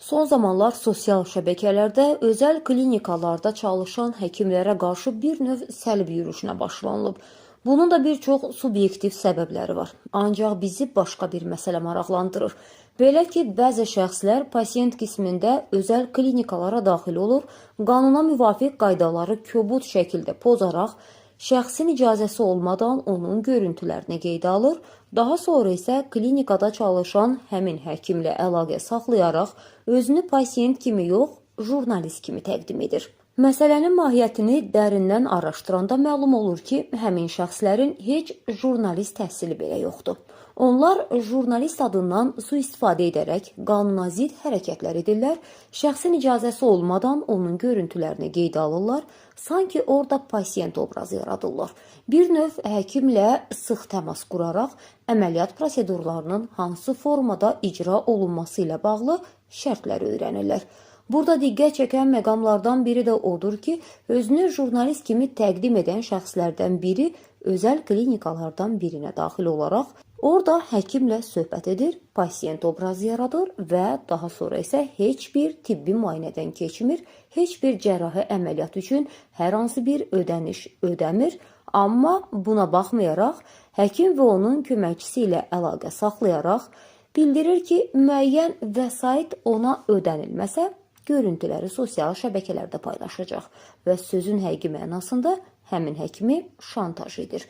Son zamanlar sosial şəbəkələrdə özəl klinikalarda çalışan həkimlərə qarşı bir növ səlb yürüşünə başlanılıb. Bunun da bir çox subyektiv səbəbləri var. Ancaq bizi başqa bir məsələ maraqlandırır. Belə ki, bəzi şəxslər pasiyent qismində özəl klinikalara daxil olur, qanuna müvafiq qaydaları kobud şəkildə pozaraq, şəxsin icazəsi olmadan onun görüntülərini qeydə alır, daha sonra isə klinikada çalışan həmin həkimlə əlaqə saxlayaraq özünü pasiyent kimi yox, jurnalist kimi təqdim edir. Məsələnin mahiyyətini dərindən araşdıranda məlum olur ki, həmin şəxslərin heç jurnalist təhsili belə yoxdur. Onlar jurnalist adından sui-istifadə edərək qanuna zidd hərəkətlər edirlər, şəxsin icazəsi olmadan onun görüntülərini qeydə alırlar, sanki orada pasiyent obrazı yaradırlar. Bir növ həkimlə sıx təmas quraraq əməliyyat prosedurlarının hansı formada icra olunması ilə bağlı şərtləri öyrənirlər. Burada diqqət çəkən məqamlardan biri də odur ki, özünü jurnalist kimi təqdim edən şəxslərdən biri özəl klinikalardan birinə daxil olaraq orada həkimlə söhbət edir, pasiyent obrazı yaradır və daha sonra isə heç bir tibbi müayinədən keçmir, heç bir cərrahi əməliyyat üçün hər hansı bir ödəniş ödəmir, amma buna baxmayaraq həkim və onun köməkçisi ilə əlaqə saxlayaraq bildirir ki, müəyyən vəsait ona ödənilməsə, görüntüləri sosial şəbəkələrdə paylaşacaq və sözün həqiqi mənasında həmin həkimi şantaj edir.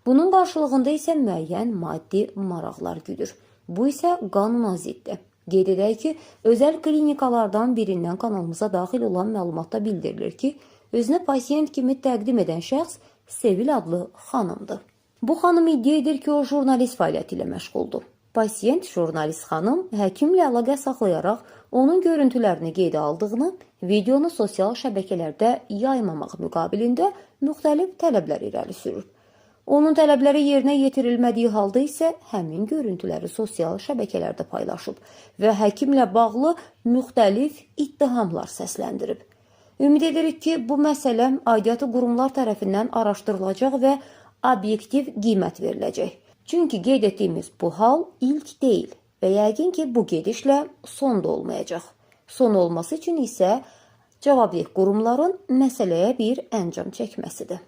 Bunun qarşılığında isə müəyyən maddi maraqlar güdür. Bu isə qanuna ziddir. Qeyd edək ki, özəl klinikalardan birindən kanalımıza daxil olan məlumatda bildirilir ki, özünə pasiyent kimi təqdim edən şəxs Sevil adlı xanımdır. Bu xanım iddia edir ki, o jurnalist fəaliyyəti ilə məşğuldur. Pasiyent jurnalist xanım həkimlə əlaqə saxlayaraq onun görüntülərini qeydə aldığını, videonu sosial şəbəkələrdə yaymamaq müqabilində müxtəlif tələblər irəli sürür. Onun tələbləri yerinə yetirilmədiyi halda isə həmin görüntüləri sosial şəbəkələrdə paylaşıb və həkimlə bağlı müxtəlif ittihamlar səsləndirib. Ümid edirik ki, bu məsələ aidiyyatı qurumlar tərəfindən araşdırılacaq və obyektiv qiymət veriləcək. Çünki qeyd etdiyimiz bu hal ilk deyil və yəqin ki, bu gedişlə son da olmayacaq. Son olması üçün isə cavabdeh qurumların məsələyə bir əncam çəkməsidir.